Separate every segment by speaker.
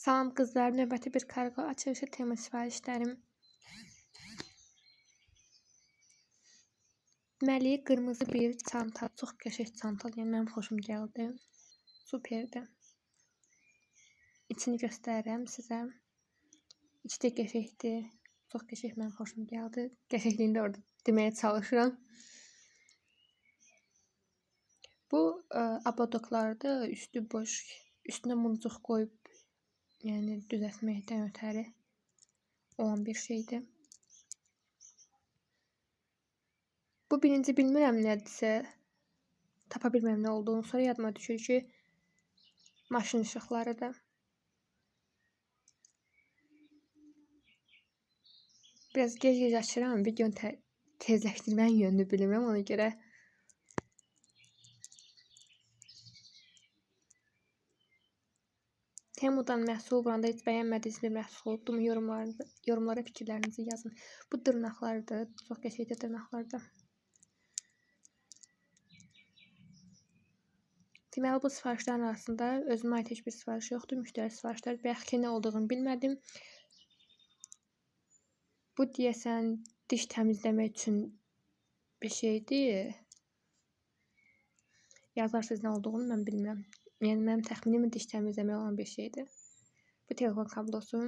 Speaker 1: Salam qızlar, növbəti bir kargo açılışı tema sifarişlərim. Deməli, qırmızı bir çanta, çox qəşəng çantadır, yəni mənim xoşum gəldi. Superdir. İçini göstərirəm sizə. İçi də qəşəngdir, çox qəşəng, mənim xoşum gəldi. Qəşəngliyini də orada deməyə çalışıram. Bu abadoklardır, üstü boş, üstünə muncuq qoyub, yəni düzəltməkdən ötəri olan bir şeydir. Bu birinci bilmirəm nədirsə, tapa bilmirəm nə olduğunu, sonra yadıma düşür ki, maşın işıqlarıdır. Biraz gec açıram, videonu tezləşdirməyin yönünü bilmirəm, ona görə. Temudan məhsul buranda heç bəyənmədiyiniz bir məhsul oldu mu? Yorumlara fikirlərinizi yazın. Bu dırnaqlardır, çox qəşəng dırnaqlardır. Deməli, bu sifarişlərin arasında özümə ait heç bir sifariş yoxdur, müştəri sifarişləri. Bəlkə ki, nə olduğunu bilmədim. Bu deyəsən diş təmizləmək üçün bir şeydir. Yazarsınız nə olduğunu mən bilmirəm. Yəni mənim təxminim diş təmizləmək olan bir şeydir. Bu telefon kablosu.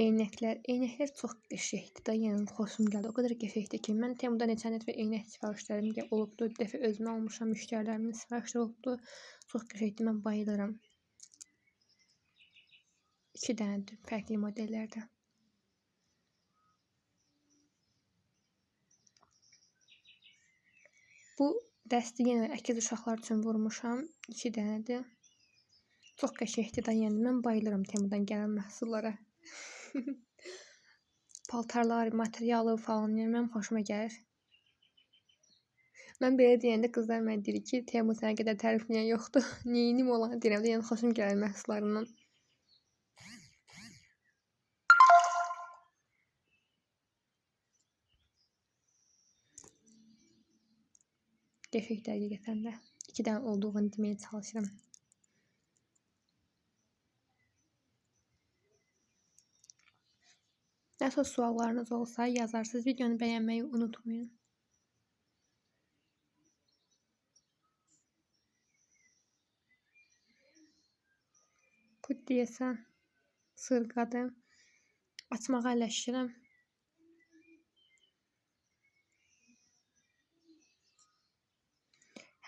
Speaker 1: Eynəklər. Eynəklər çox qəşəngdir də, yəni xoşum gəldi. O qədər qəşəngdir ki, mən Temuda neçə dəfə eynək sifarişlərim də olubdu. Bir dəfə özümə almışam, müştərilərimin sifarişləri olubdu. Çox qəşəngdir, mən bayılıram. 2 dənədir, fərqli modellərdə. Bu dəsti yenə əkiz uşaqlar üçün vurmuşam. 2 dənədir. Çox qəşəngdir də, yəni mən bayılıram Temudan gələn məhsullara. Paltarlar, materialı falan, yəni mənim xoşuma gəlir. Mən belə deyəndə qızlar mənə deyir ki, Temu sənə qədər tərifləyən yoxdur. Neyinim olanı deyirəm də, yəni xoşum gəlir məhsullarından. Qəşəngdir həqiqətən də. 2 dənə olduğunu deməyə çalışıram. Nəsə suallarınız olsa yazarsınız. Videonu bəyənməyi unutmayın. Bu deyəsən sırğadır. Açmağa əlləşirəm.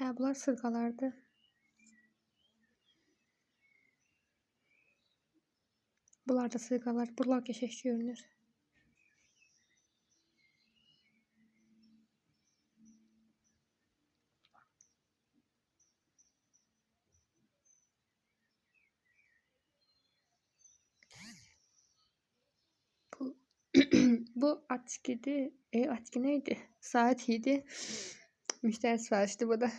Speaker 1: Hə, bunlar sırğalardır. Bunlar da sırğalar. Buralar qəşəng görünür. Bu açkidir. Açki neydi? Saat idi. Müştəri sifarişdi bu da.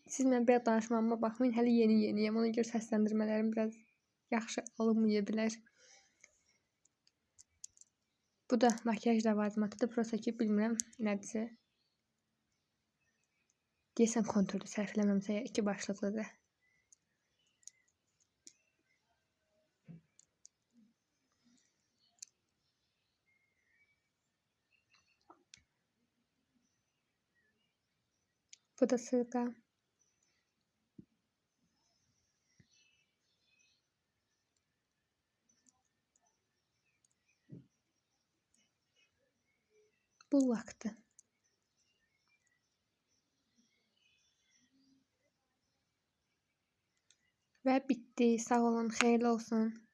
Speaker 1: Siz mən belə danışmağıma baxmayın. Hələ yeniyəm. Ona görə səsləndirmələrim biraz yaxşı alınmaya bilər. Bu da makyaj ləvazimatıdır. Prosta ki, bilmirəm nədirsə. Deyəsən konturdu, səhv eləməmsə 2 başlıqlıdır. Bu da sırğa. Bu lakdır. Və bitdi. Sağ olun, xeyirli olsun.